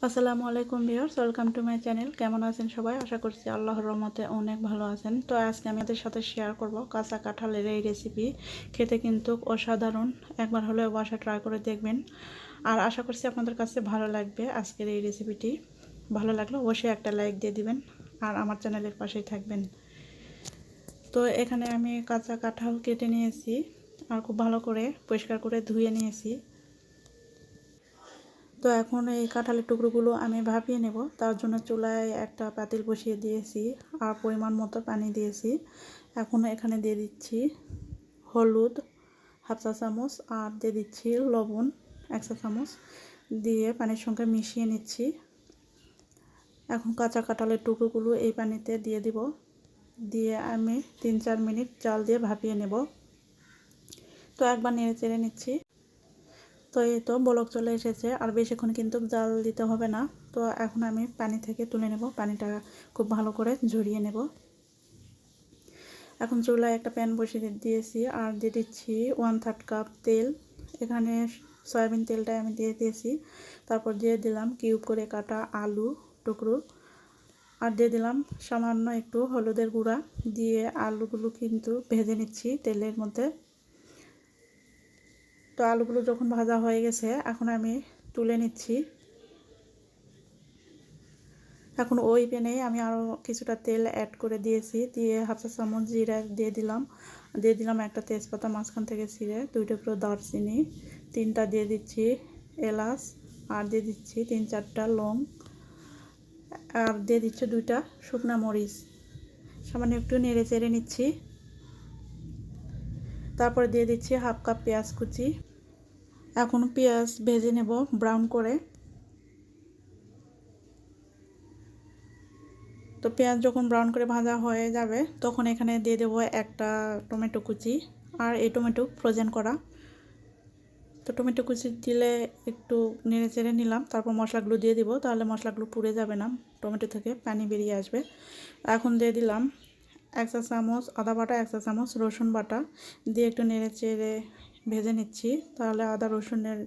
আসসালামু আলাইকুম viewers, welcome to my channel. কেমন আছেন সবাই? আশা করছি আল্লাহর রহমতে অনেক ভালো আছেন। তো আজকে আমি আপনাদের সাথে শেয়ার করব কাঁচা কাঁঠালের এই রেসিপি। খেতে কিন্তু অসাধারণ, একবার হলেও বাসা ট্রাই করে দেখবেন। আর আশা করছি আপনাদের কাছে ভালো লাগবে আজকের এই রেসিপিটি। ভালো লাগলে অবশ্যই একটা লাইক দিয়ে দিবেন আর আমার চ্যানেলের পাশেই থাকবেন। তো এখানে আমি কাঁচা কাঁঠাল কেটে নিয়েছি আর খুব ভালো করে পরিষ্কার করে ধুয়ে নিয়েছি। তো এখন এই কাঁঠালের টুকরোগুলো আমি ভাপিয়ে নেব। তার জন্য চুলায় একটা পাতিল বসিয়ে দিয়েছি আর পরিমাণ মতো পানি দিয়েছি। এখন এখানে দিয়ে দিচ্ছি হলুদ হাফ চা চামচ আর দিয়ে দিচ্ছি লবণ 1 চা চামচ দিয়ে পানির সঙ্গে মিশিয়ে নিচ্ছি। এখন কাঁচা কাঁঠালের টুকরোগুলো এই পানিতে দিয়ে দিব, দিয়ে আমি 3-4 মিনিট জাল দিয়ে ভাপিয়ে নেব। তো একবার নেড়ে চেড়ে নিচ্ছি। তো এই তো বলক চলে এসেছে, আর বেশিক্ষণ কিন্তু জাল দিতে হবে না। তো এখন আমি পানি থেকে তুলে নেব, পানিটা খুব ভালো করে ঝরিয়ে নেব। এখন চুলায় একটা প্যান বসিয়ে দিয়েছি আর দিয়ে দিচ্ছি 1/3 কাপ তেল। এখানে সয়াবিন তেলটা আমি দিয়ে দিয়েছি। তারপর দিয়ে দিলাম কিউব করে কাটা আলু টুকরো আর দিয়ে দিলাম সামান্য একটু হলুদের গুঁড়া দিয়ে আলুগুলো কিন্তু ভেজে নিচ্ছি তেলের মধ্যে। তো আলুগুলো যখন ভাজা হয়ে গেছে এখন আমি তুলে নিচ্ছি। এখন ওই প্যানে আমি আরও কিছুটা তেল অ্যাড করে দিয়েছি, দিয়ে হাফ চা চামচ জিরা দিয়ে দিলাম একটা তেজপাতা মাঝখান থেকে ছিঁড়ে, 2 টুকরো দারচিনি, 3টা দিয়ে দিচ্ছি এলাচ আর দিয়ে দিচ্ছি 3-4টা লং আর দিয়ে দিচ্ছি 2টা শুকনা মরিচ। সামান্য একটু নেড়ে চেড়ে নিচ্ছি। তারপরে দিয়ে দিচ্ছি হাফ কাপ পেঁয়াজ কুচি। এখন পেঁয়াজ ভেজে নেব ব্রাউন করে। তো পেঁয়াজ যখন ব্রাউন করে ভাজা হয়ে যাবে তখন এখানে দিয়ে দেবো একটা টমেটো কুচি আর এই টমেটো ফ্রোজেন করা। তো টমেটো কুচি দিলে একটু নেড়ে চেড়ে নিলাম, তারপর মশলাগুলো দিয়ে দিব, তাহলে মশলাগুলো পুড়ে যাবে না, টমেটো থেকে পানি বেরিয়ে আসবে। এখন দিয়ে দিলাম 1 চা চামচ আদা বাটা, 1 চা চামচ রসুন বাটা দিয়ে একটু নেড়ে চেড়ে ভেজে নিচ্ছি, তাহলে আদা রসুনের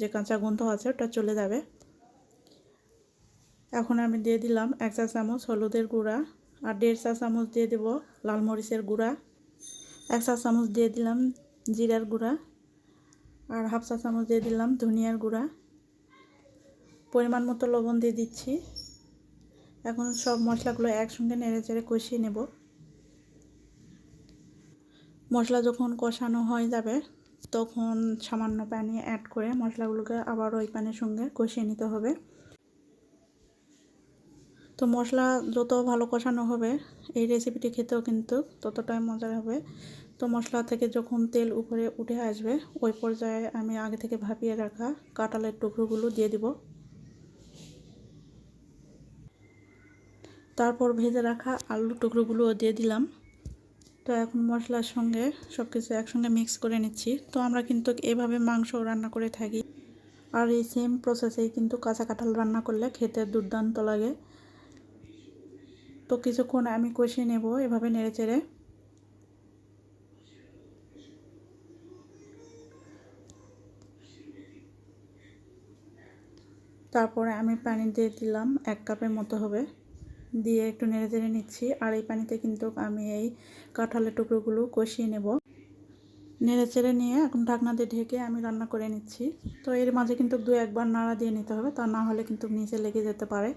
যে কাঁচা গন্ধ আছে ওটা চলে যাবে। এখন আমি দিয়ে দিলাম 1 চা চামচ হলুদের গুঁড়া আর 1.5 চা চামচ দিয়ে দেব লাল মরিচের গুঁড়া, 1 চা চামচ দিয়ে দিলাম জিরার গুঁড়া আর হাফ চা চামচ দিয়ে দিলাম ধনিয়ার গুঁড়া। পরিমাণ মতো লবণ দিয়ে দিচ্ছি। এখন সব মশলাগুলো একসঙ্গে নেড়ে চেড়ে কষিয়ে নেব। মশলা যখন কষানো হয়ে যাবে তখন সামান্য পানি অ্যাড করে মশলাগুলোকে আবার ওই পানির সঙ্গে কষিয়ে নিতে হবে। তো মশলা যত ভালো কষানো হবে এই রেসিপিটি খেতেও কিন্তু ততটাই মজার হবে। তো মশলা থেকে যখন তেল উপরে উঠে আসবে ওই পর্যায়ে আমি আগে থেকে ভাপিয়ে রাখা কাঁঠালের টুকরোগুলো দিয়ে দিব। তারপর ভেজে রাখা আলুর টুকরোগুলোও দিয়ে দিলাম। তো এখন মশলার সঙ্গে সব কিছু একসঙ্গে মিক্স করে নিচ্ছি। তো আমরা কিন্তু এভাবে মাংস রান্না করে থাকি, আর এই সেম প্রসেসেই কিন্তু কাঁচা কাঁঠাল রান্না করলে খেতে দুর্দান্ত লাগে। তো কিছুক্ষণ আমি কষিয়ে নেব এভাবে নেড়ে চেড়ে। তারপরে আমি পানি দিয়ে দিলাম 1 কাপের মতো হবে, দিয়ে একটু নেড়ে চেড়ে নিচ্ছি। আর এই পানিতে কিন্তু আমি এই কাঁঠালের টুকরোগুলো কষিয়ে নেব। নেড়ে চেড়ে নিয়ে এখন ঢাকনা দিয়ে ঢেকে আমি রান্না করে নিচ্ছি। তো এর মাঝে কিন্তু 2-1 বার নাড়া দিয়ে নিতে হবে, তা না হলে কিন্তু নিচে লেগে যেতে পারে।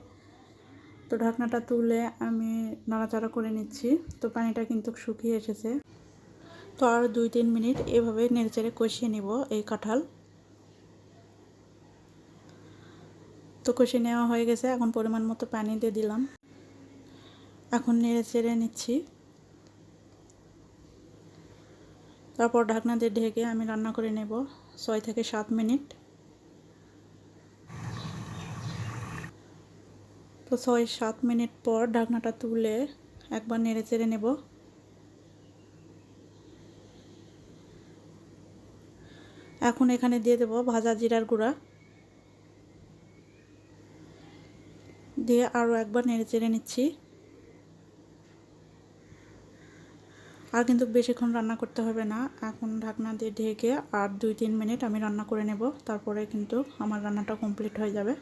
তো ঢাকনাটা তুলে আমি নাড়াচাড়া করে নিচ্ছি। তো পানিটা কিন্তু শুকিয়ে এসেছে। তো আর 2-3 মিনিট এভাবে নেড়ে চেড়ে কষিয়ে নেব এই কাঁঠাল। তো কষিয়ে নেওয়া হয়ে গেছে, এখন পরিমাণ মতো পানি দিয়ে দিলাম। এখন নেড়ে চেড়ে নিচ্ছি। তারপর ঢাকনা দিয়ে ঢেকে আমি রান্না করে নেব 6 থেকে 7 মিনিট। তো 6-7 মিনিট পর ঢাকনাটা তুলে একবার নেড়ে চেড়ে নেব। এখন এখানে দিয়ে দেব ভাজা জিরার গুঁড়া, দিয়ে আরও একবার নেড়ে চেড়ে নিচ্ছি। আর কিন্তু বেশিক্ষণ রান্না করতে হবে না, এখন ঢাকনা দিয়ে ঢেকে আর 2-3 মিনিট আমি রান্না করে নেব, তারপরে কিন্তু আমার রান্নাটা কমপ্লিট হয়ে যাবে।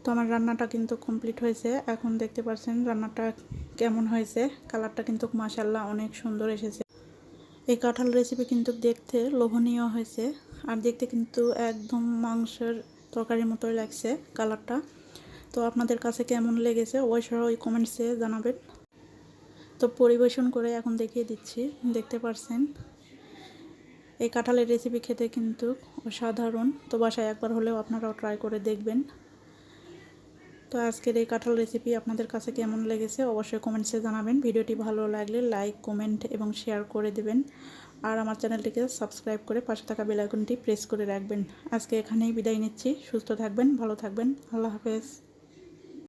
তো আমার রান্নাটা কিন্তু কমপ্লিট হয়েছে। এখন দেখতে পাচ্ছেন রান্নাটা কেমন হয়েছে। কালারটা কিন্তু মাশাআল্লাহ অনেক সুন্দর এসেছে। এই কাঁঠাল রেসিপি কিন্তু দেখতে লোভনীয় হয়েছে, আর দেখতে কিন্তু একদম মাংসের তরকারির মতোই লাগছে কালারটা। তো আপনাদের কাছে কেমন লেগেছে অবশ্যই ওই কমেন্টসে জানাবেন। তো পরিবেশন করে এখন দেখিয়ে দিচ্ছি। দেখতে পাচ্ছেন এই কাঁঠালের রেসিপি খেতে কিন্তু অসাধারণ। তো বাসায় একবার হলেও আপনারাও ট্রাই করে দেখবেন। তো আজকের এই কাঁঠাল রেসিপি আপনাদের কাছে কেমন লেগেছে অবশ্যই কমেন্টসে জানাবেন। ভিডিওটি ভালো লাগলে লাইক, কমেন্ট এবং শেয়ার করে দেবেন। আর আমার চ্যানেলটিকে সাবস্ক্রাইব করে পাশে থাকা বেল আইকনটি প্রেস করে রাখবেন। আজকে এখানেই বিদায় নিচ্ছি। সুস্থ থাকবেন, ভালো থাকবেন। আল্লাহ হাফেজ।